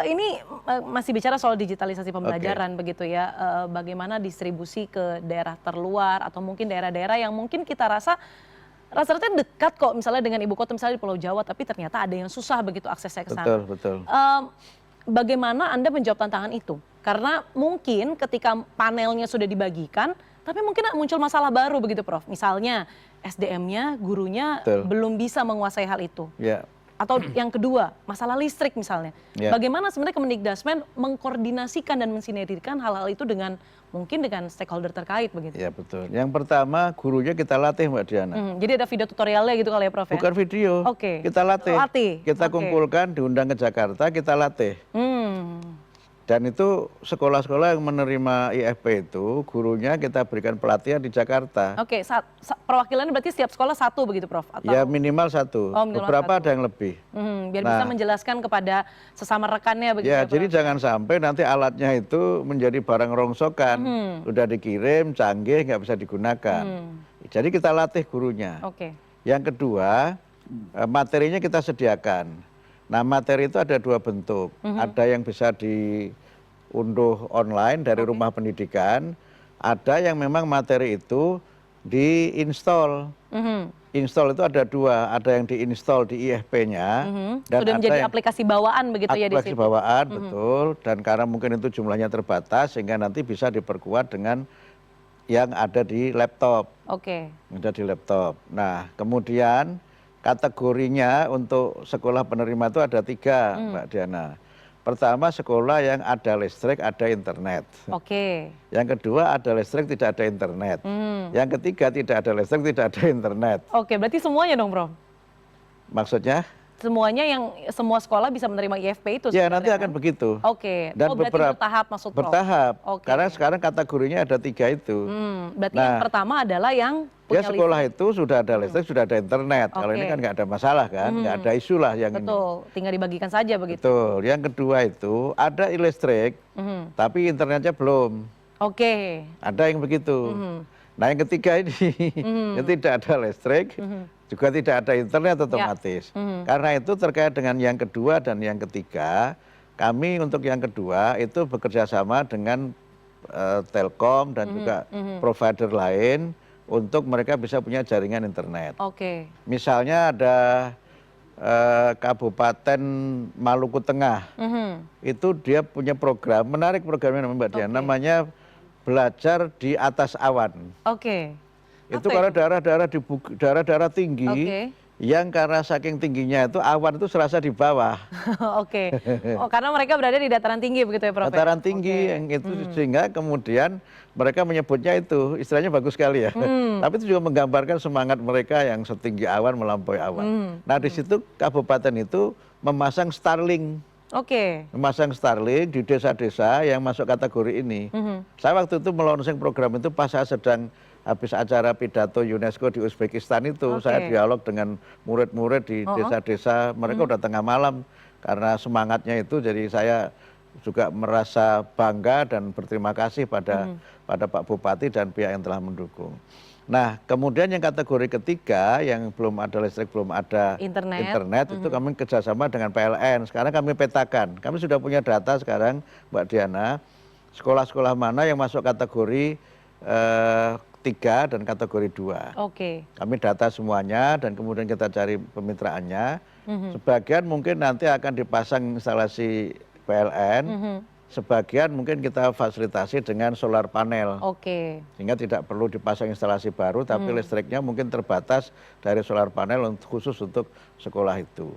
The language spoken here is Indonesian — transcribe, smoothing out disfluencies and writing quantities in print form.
ini masih bicara soal digitalisasi pembelajaran begitu ya, bagaimana distribusi ke daerah terluar atau mungkin daerah-daerah yang mungkin kita rasa-rasanya dekat kok misalnya dengan ibu kota misalnya di Pulau Jawa, tapi ternyata ada yang susah begitu aksesnya ke sana. Betul. Bagaimana Anda menjawab tantangan itu? Karena mungkin ketika panelnya sudah dibagikan, tapi mungkin muncul masalah baru begitu Prof. Misalnya SDM-nya, gurunya belum bisa menguasai hal itu. Ya. Atau yang kedua, masalah listrik misalnya. Ya. Bagaimana sebenarnya Kemendikbudristek mengkoordinasikan dan mensinergikan hal-hal itu dengan mungkin dengan stakeholder terkait begitu? Ya betul. Yang pertama gurunya kita latih Mbak Diana. Jadi ada video tutorialnya gitu kali ya Prof ya? Bukan video, kita latih. Kita kumpulkan, diundang ke Jakarta, kita latih. Dan itu sekolah-sekolah yang menerima IFP itu, gurunya kita berikan pelatihan di Jakarta. Oke, perwakilannya berarti setiap sekolah satu begitu Prof? Atau? Ya minimal satu, beberapa ada yang lebih. Biar bisa menjelaskan kepada sesama rekannya begitu ya jadi jangan sampai nanti alatnya itu menjadi barang rongsokan, udah dikirim, canggih, nggak bisa digunakan. Jadi kita latih gurunya. Yang kedua, materinya kita sediakan. Nah materi itu ada dua bentuk, ada yang bisa diunduh online dari rumah pendidikan, ada yang memang materi itu diinstal. Install itu ada dua, ada yang diinstal di IFP-nya. Dan sudah menjadi aplikasi bawaan begitu ya di situ? Aplikasi bawaan, betul. Dan karena mungkin itu jumlahnya terbatas, sehingga nanti bisa diperkuat dengan yang ada di laptop. Ada di laptop. Nah kemudian kategorinya untuk sekolah penerima itu ada tiga, Mbak Diana. Pertama sekolah yang ada listrik, ada internet. Yang kedua ada listrik, tidak ada internet. Yang ketiga tidak ada listrik, tidak ada internet. Berarti semuanya dong, Bro? Maksudnya? Semuanya semua sekolah bisa menerima IFP itu? Ya nanti akan begitu. Dan beberapa bertahap maksud Prof? Bertahap, karena sekarang kategorinya ada tiga itu. Berarti yang pertama adalah yang ya sekolah itu sudah ada listrik, sudah ada internet. Kalau ini kan nggak ada masalah kan, nggak ada isu lah yang ini. Tinggal dibagikan saja begitu. Betul, yang kedua itu ada listrik, tapi internetnya belum. Ada yang begitu. Nah yang ketiga ini, yang tidak ada listrik, juga tidak ada internet otomatis. Karena itu terkait dengan yang kedua dan yang ketiga, kami untuk yang kedua itu bekerja sama dengan Telkom dan juga provider lain untuk mereka bisa punya jaringan internet. Misalnya ada Kabupaten Maluku Tengah, itu dia punya program, menarik programnya Mbak Diana, namanya Belajar di Atas Awan. Itu kalau daerah-daerah tinggi, yang karena saking tingginya itu awan itu serasa di bawah. Karena mereka berada di dataran tinggi begitu ya Prof? Dataran tinggi yang itu sehingga kemudian mereka menyebutnya itu, istilahnya bagus sekali ya. Tapi itu juga menggambarkan semangat mereka yang setinggi awan melampaui awan. Nah di situ kabupaten itu memasang Starlink. Memasang Starlink di desa-desa yang masuk kategori ini. Saya waktu itu melaunching program itu pas saya sedang habis acara pidato UNESCO di Uzbekistan itu, saya dialog dengan murid-murid di desa-desa, mereka udah tengah malam karena semangatnya itu, jadi saya juga merasa bangga dan berterima kasih pada Pak Bupati dan pihak yang telah mendukung. Nah kemudian yang kategori ketiga yang belum ada listrik, belum ada internet itu kami kerjasama dengan PLN. Sekarang kami petakan, kami sudah punya data sekarang Mbak Diana, sekolah-sekolah mana yang masuk kategori 3 dan kategori 2. Kami data semuanya dan kemudian kita cari pemitraannya. Sebagian mungkin nanti akan dipasang instalasi PLN, sebagian mungkin kita fasilitasi dengan solar panel. Sehingga tidak perlu dipasang instalasi baru, tapi listriknya mungkin terbatas dari solar panel khusus untuk sekolah itu.